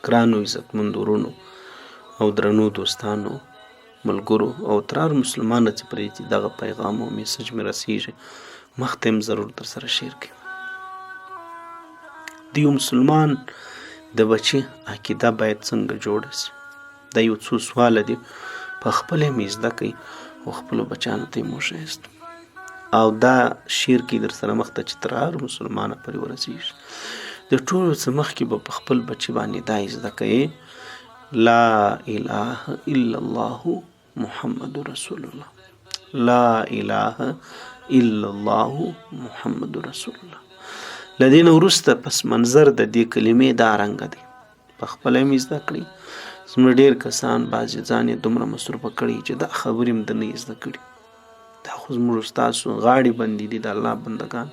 ګرانو عزتمندو ورونو او درنو دوستانو ملګرو او ترار مسلمانه چې پرې چې دغه پیغام او میسج مې رسیږي مخته هم ضرور در سره شیر کړئ. د یو مسلمان د بچي عقیده باید څنګه جوړه شي، دا یو څو سواله دي په خپل مې زده کړئ او خپلو بچیانو ته یې وښایاست او دا شیر کې در سره مخته چې تر هر مسلمانه پورې ورسیږي. د ټولو څه مخکې به په خپل بچي باندې دا زده کړئ لا اله الا الله محمد رسول الله، لا اله الا الله محمد رسول الله. لدین وروسته پس منظر د دې کلمې دا رنګ دی په خپل مې زده کړئ. زموږ ډېر کسان بعضې ځان یې دومره مصروفه کړي چې دا خبرې هم د نه زده کړي. دا خو زموږ ستاسو غاړې بندې دي د الله بندګان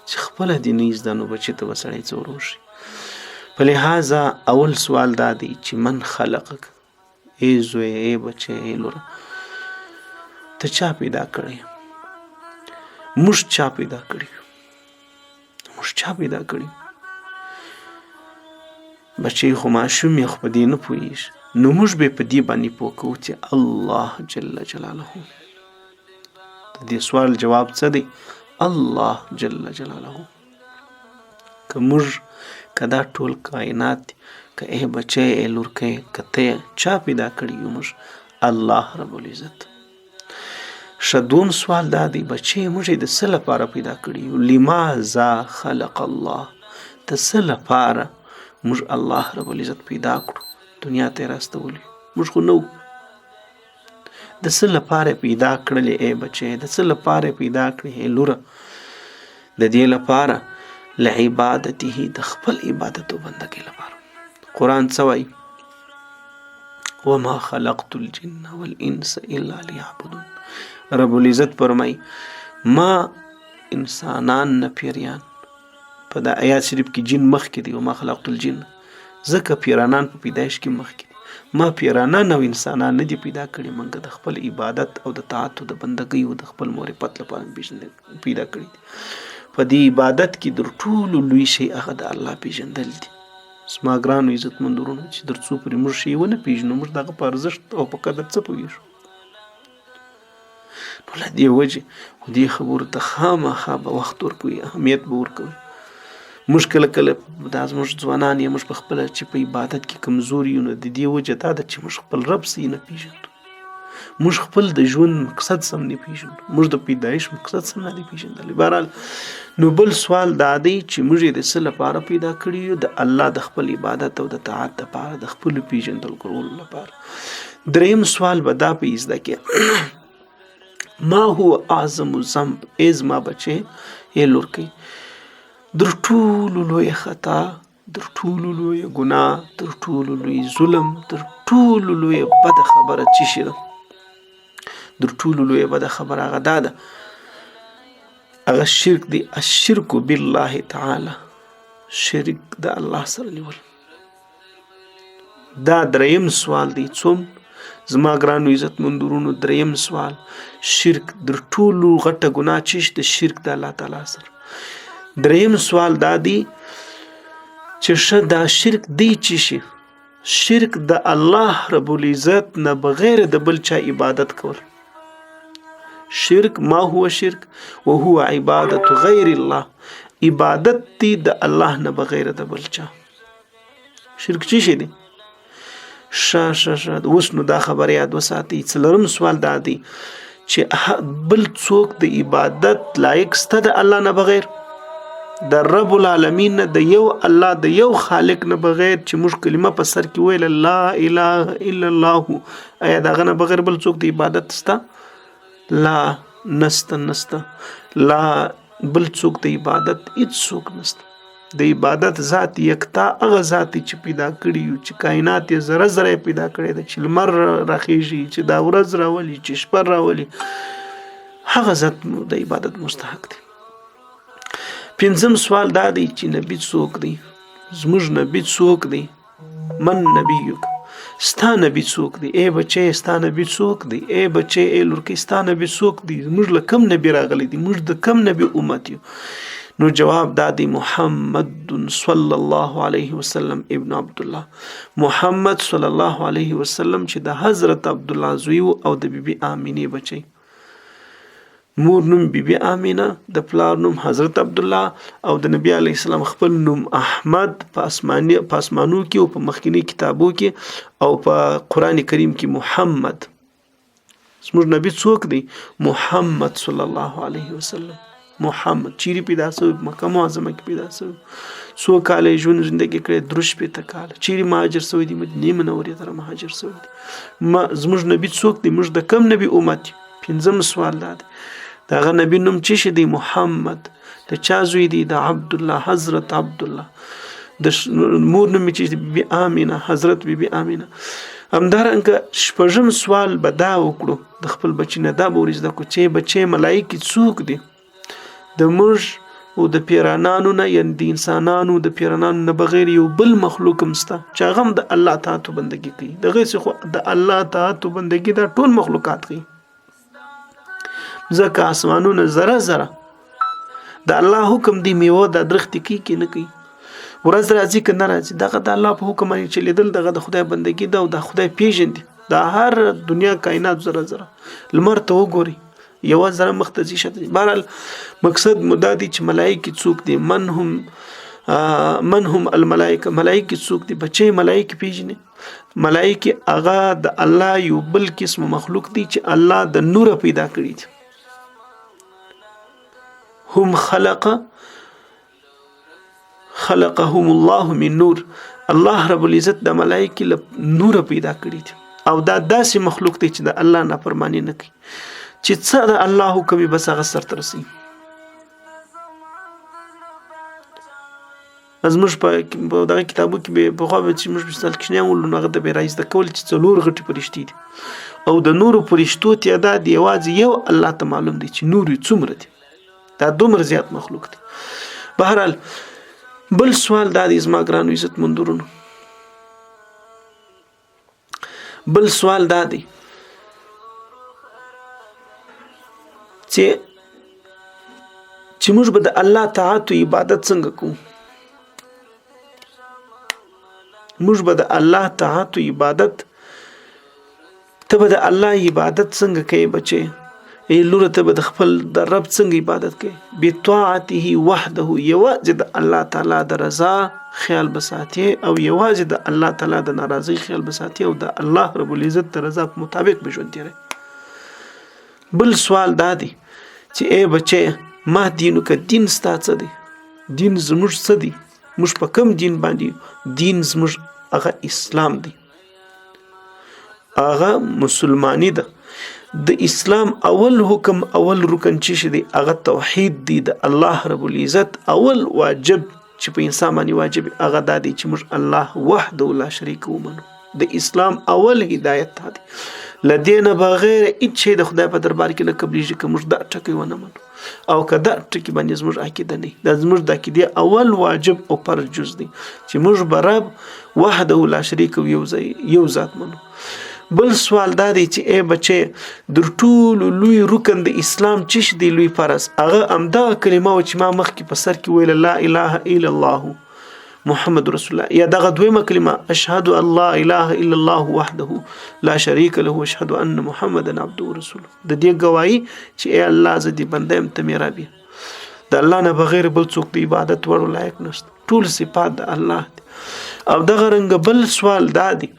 چې خپله دې نه زده نو بچي ته به سړی څه وروښي. په لحاظه اول سوال دا دی چې من خلقک، ای زوی ای بچی ای لوره ته چا پیدا کړی، موږ چا پیدا کړي، موږ چا پیدا کړي. بچی خو ماشوم یې خو په دې نه پوهېږي نو موږ به په دې باندې پوه کوو چې الله جل جلاله. د دې سوال جواب څه دی؟ الله جل جلاله. که موږ که دا ټول کائنات که ای بچی ای لورکۍ که ته چا پیدا کړي یو موږ الله رب العزت. ښه دوم سوال دا دی بچی موږ یې د څه لپاره پیدا کړي یو؟ لماذا خلق الله، د څه لپاره موږ الله رب العزت پیدا کړو دنیا ته یې راستولي. موږ خو نه د څه لپاره پیدا کړلې ای بچی، د څه لپاره پیدا کړې ای لوره؟ د دې لپاره لعبادته، د خپل عبادت او بندګۍ لپاره. قرآن څه وایي؟ وما خلقت الجن والانس الا ليعبدون. رب العزت فرمایي ما انسانان نه پیریان، په دا آیات شریف کې جن مخکې دی وما خلقت الجن، ځکه پیرانان په پیدایش کې مخکې دي. ما پیرانان او انسانان نه دي پیدا کړي، موږ د خپل عبادت او د طاعت او د بندګۍ او د خپل معرفت لپاره پیدا کړي دي. په دې عبادت کې در ټولو لوی شی هغه د الله پیژندل دي. زما ګرانو عزتمندو ورونو چې تر څو پورې موږ شی ونه پیژنو موږ دغه په ارزښت او په قدر څه پوهېږو. نو له دې وجې دې خبرو ته خامخا به وخت ورکوئ، اهمیت به ورکوئ. موږ کله کله دا زموږ ځوانان یې موږ په خپله چې په عبادت کې کمزوري یو نو د دې وجه دا ده چې موږ خپل رب صحیح نه پیژنو، موږ خپل د ژوند مقصد سم نه پیژنو، موږ د پیدایش مقصد سم نه دی پیژندلی. بهرحال نو بل سوال دا دی چې موږ یې د څه لپاره پیدا کړي یو؟ د الله د خپل عبادت او د طاعت لپاره، د خپلو پیژندل کولو لپاره. دریم سوال به دا په زده کې ما هو اعظم ذنب، ای زما بچی ای لورکۍ در ټولو لویه خطا، در ټولو لویه ګناه، در ټولو لوی ظلم، در ټولو لویه بده خبره څه شي ده؟ در ټولو لویه بده خبره هغه دا ده، هغه شرک دی. الشرک بالله تعالی، شرک د الله سره نیول. دا دریم سوال دی. څوم زما ګرانو عزتمندو ورونو دریم سوال شرک، در ټولو غټه ګناه چې شته شرک د الله تعالی سره. دریم سوال دا دی چې ښه دا شرک دی چې شي؟ شرک د الله رب العزت نه بغیر د بل چا عبادت کول. شرک ما هو شرک وهو عبادت غیر الله، عبادت دی د الله نه بغیر د بل چا. شرک چې شي دی؟ ښه اوس نو دا خبره یاد وساتئ. څلورم سوال دا دی چې بل څوک د عبادت لایق شته د الله نه بغیر؟ د رب العالمین نه، د یو الله د یو خالق نه بغیر چې موږ کلمه په سر کې ویل لا اله الا الله، آیا دغه نه بغیر بل څوک د عبادت شته؟ لا نسته. لا بل څوک د عبادت هیڅ څوک نسته. د عبادت ذات یکتا هغه ذات چې پیدا کړي یو، چې کائنات یې ذره ذره پیدا کړی ده، چې لمر راخیږي، چې دا ورځ راولي، چې شپه راولي، هغه ذات د عبادت مستحق دی. پنځم سوال دا دی چې نبی څوک دی؟ زموږ نبی څوک دی؟ من نبیک، ستا نبی څوک دی؟ ای بچی ستا نبی څوک دی؟ ای بچی ای لورکۍ ستا نبی څوک دی؟ موږ له کوم نبی راغلی دی؟ موږ د کوم نبی امت یو؟ نو جواب دا دی محمد صلی الله علیه وسلم ابن عبد الله، محمد صلی الله علیه وسلم چې د حضرت عبد الله زوی او د بیبي آمینه بچي. مور نوم بیبي آمینه، د پلار نوم حضرت عبد الله او د نبی علی السلام خپل نوم احمد په اسمانو کې او په مخکینی کتابو کې او په قران کریم کې محمد. زموږ نبی څوک دی؟ محمد صلی الله علیه وسلم. محمد چیرې پیدا شوی؟ مکه معظمه کې پیدا شوی. څو کاله ژوند زندګي کړی؟ درش په تکاله. چیرې مهاجر شوی دی؟ مدینه منورې ته مهاجر شوی دی. زموږ نبی څوک دی؟ موږ د کم نبی امت؟ پنځم سوال دا دی. دغه نبی نوم څه شي دی؟ محمد. د چا زوی دی؟ د عبد الله، حضرت عبد الله. د مور نوم چې دی بی آمینه، حضرت بی آمینه. همدارنګه شپږم سوال به دا وکړو د خپل بچی نه، دا به ورزده کو چې بچی ملایکی څوک دی؟ د موږ او د پیرانانو نه، یعنی د انسانانو د پیرانانو نه بغیر یو بل مخلوق هم شته چې هغه هم د الله تعالی بندګي کوي. دغه څه خو د الله تعالی بندګي دا ټول مخلوقات کوي. ځکه اسمانونه ذره ذره د الله حکم دی، میوه د درخت کې نه کوي. ورځ راځي که نه راځي، دغه د الله په حکم باندې چلیدل دغه د خدای بندګي ده او د خدای پیژندي. د هر دنیا کائنات ذره ذره لمر ته وګوري، یو ذره مختزي شته. بهرحال مقصد مدا دي چې ملائکه څوک دي؟ من هم الملائکه، ملائکه څوک دي؟ بچي ملائکه پیژني. ملائکه هغه د الله یو بل قسم مخلوق دي چې الله د نور پیدا کړی دي. هم خلقهم الله من نور، الله رب العزت د ملائکه له نور پیدا کړی دي. او دا داسې مخلوق دی چې د الله نافرمانی نه کوي، چې څه د الله حکم بس هغه سرته رسي. زموږ په دغه کتابو کې په خو به چې موږ مثال کښنه ولو هغه د بیرایز د کول چې څلور غټي فرشتي دي او د نورو فرشتو تعداد یوازې یو الله ته معلوم دی چې نور څومره دي. دا دومره زیات مخلوق دي. بهرحال بل سوال دا دی زما ګرانو عزت مندورونو، بل سوال دا دی چې موږ به د الله تعالی عبادت څنګه کوو؟ موږ به د الله تعالی عبادت، ته به د الله عبادت څنګه کوي بچي؟ لور ته به د خپل د رب څنګه عبادت کوي؟ بطاعته وحده، یوازې د الله تعالی د رضا خیال بساتي او یوازې د الله تعالی د ناراضي خیال بساتي او د الله رب العزت د رضا په مطابق به ژوند تیری. بل سوال دا دی چې ای بچي ما دینو که دین ستا څه دی؟ دین زموږ څه دی؟ موږ په کوم دین باندې؟ دین زموږ هغه اسلام دی، هغه مسلمانی ده. د اسلام اول حکم، اول رکن چې دی هغه توحید دی. د الله رب العزت اول واجب چې په انسان باندې واجب هغه دا دی چې موږ الله وحده لا شریک ومنو. د اسلام اول هدایت دا دی، لدینه بغیر هیڅ شی د خدای په دربار کې نه قبلېږي که موږ دا ټکی ونه منو او که دا ټکی باندې زموږ عقیده نه، دا زموږ د عقیدې اول واجب او فرض جز دی چې موږ به رب وحده لا شریک یو ذات منو. بل سوال دا دی چې ای بچي در ټولو لوی رکن د اسلام چې دی لوی فرض، هغه همدا کلمه و چې ما مخکې په سر کې ویل لا اله الا الله محمد رسول الله، یا دغه دویمه کلمه اشهد ان لا اله الا الله وحده لا شریک له واشهد ان محمدا عبده ورسوله. د دې گواهی چې ای الله زه دې بنده یم ته مې رب یې، د الله نه بغیر بل څوک د عبادت وړ لایق نشته، ټول صفات د الله دي. او دغه رنګ بل سوال دا دی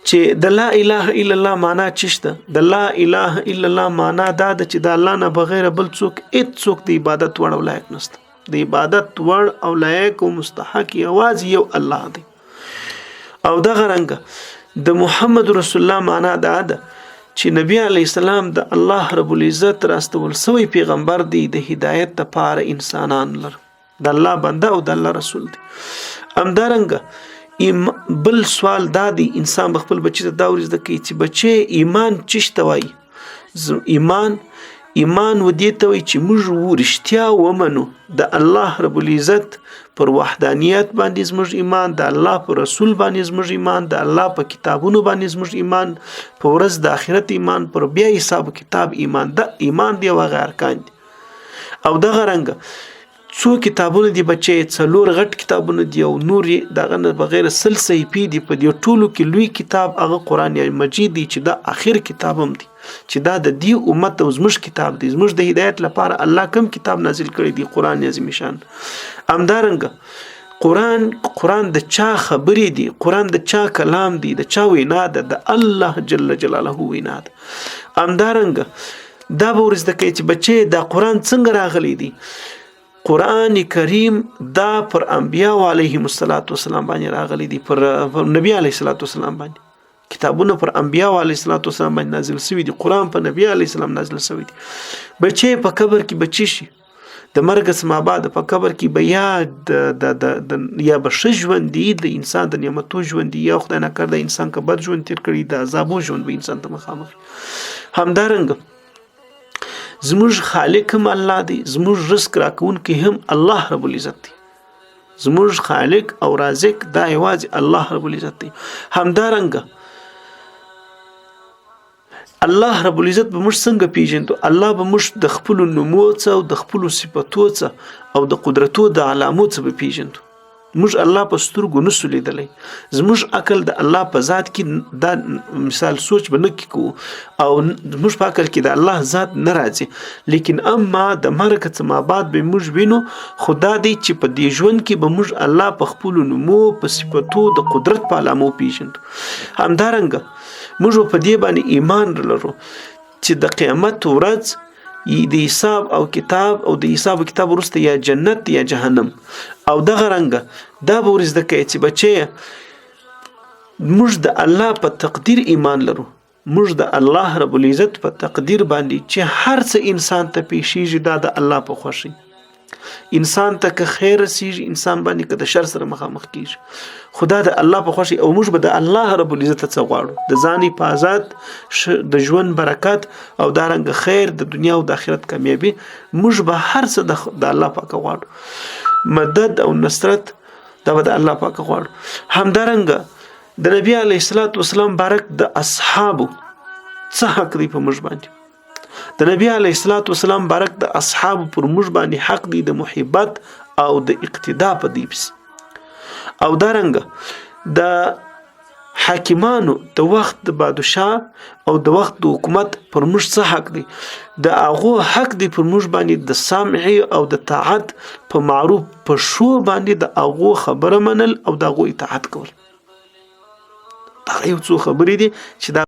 چې د لا اله الا الله معنا څه شته؟ د لا اله الا الله معنا دا ده چې د الله نه بغیر بل څوک هیڅ څوک د عبادت وړ او لایق نشته. د عبادت وړ او لایق او مستحق یوازې یو الله دی. او دغه رنګ د محمد رسول الله معنا دا ده چې نبی علی السلام د الله رب العزت راستول سوی پیغمبر دی د هدایت لپاره انسانان لر، د الله بنده او د الله رسول دی. همدارنګه بل سوال دا دی انسان بخپل بچی ته دا ورزده کوي چې بچی ایمان چشته وای؟ ایمان و دې ته وای چې موږ ورشتیا ومنو د الله رب العزت پر وحدانیت باندې زموږ ایمان، د الله پر رسول باندې زموږ ایمان، د الله په کتابونو باندې زموږ ایمان، په ورځ د آخرت ایمان، پر بیا حساب کتاب ایمان. د ایمان دی او هغه ارکان دي. او دغه رنګه څو کتابونه دي بچي 4 غټ کتابونه دي او نور دغه نه بغیر سل صحیفې دي په دې ټولو کې لوی کتاب هغه قرآن مجید دی چې دا آخر کتاب هم دی چې دا د دې امت او زموږ کتاب دی زموږ د هدایت لپاره الله کوم کتاب نازل کړی دی قرآن عظیم شان همدارنګه قرآن د چا خبرې دي قرآن د چا کلام دی د چا وینا ده د الله جل جلاله وینا ده همدارنګه دا به ورزده کوي چې بچي دا قرآن څنګه راغلی دی قرآن کریم دا پر انبیاء علیهم السلام باندې راغلی دی پر نبی علیه السلام باندې کتابونه پر انبیاء علیه السلام باندې نازل شوی دی قرآن په نبی علیه السلام نازل شوی دی بچي په قبر کې بچی شي د مرګ سما بعد په قبر کې به یا به ښه ژوند دی د انسان د نعمتو ژوند دی یا خدای نه کړ د انسان که بد ژوند تیر کړي د عذابو ژوند به انسان ته مخامخ همدارنګه زموږ خالق هم الله دی زموږ رزق راکونکی هم الله رب العزت دی زموږ خالق او رازق دا یوازې الله رب العزت دی همدارنګه الله رب العزت به موږ څنګه پیژنو الله به موږ د خپل نومو څخه او د خپل صفاتو څخه او د قدرتو د علامو څخه به پیژنو موږ الله په سترګو نسو لیدلی زموږ عقل د الله په ذات کې دا مثال سوچ به نه کوو او موږ په عقل کې د الله ذات نه راځي لیکن اما د مرګ څخه بعد به موږ وینو خدا دې چې په دې ژوند کې به موږ الله په خپل نومو په صفاتو د قدرت په علامو پیژنو همدارنګه موږ په دې باندې ایمان لرو چې د قیامت ورځ د حساب او د حساب او کتاب وروسته یا جنت یا جهنم او دغه رنګه دا به ورزده کوي چې بچي موږ د الله په تقدیر ایمان لرو موږ د الله رب العزت په تقدیر باندې چې هر څه انسان ته پیښیږي دا د الله په خوښي انسان ته که خیر رسیږي انسان باندې که د شر سره مخامخ کیږي خدا د الله په خوښي او موږ به د الله رب العزت څخه غواړو د ځان حفاظت د ژوند برکت او دارنګ خیر د دنیا او د آخرت کامیابی موږ به هر څه د الله پاک غواړو مدد او نصرت دا به د الله پاک غواړو همدارنګ د نبی علیه السلام بارک د اصحابو څه حق دی په موږ باندې د نبی علیه السلام بارک د اصحاب پر موږ باندې حق دی د محبت او د اقتدا په دی پس او دارنګه د حاکمانو د وخت د بادشاه او د وخت د حکومت پر موږ څه حق دی د هغه حق دی پر موږ باندې د سامعي او د طاعت په معروف په شو باندې د هغه خبره منل او د هغه اطاعت کول دا یو څو خبرې دي چې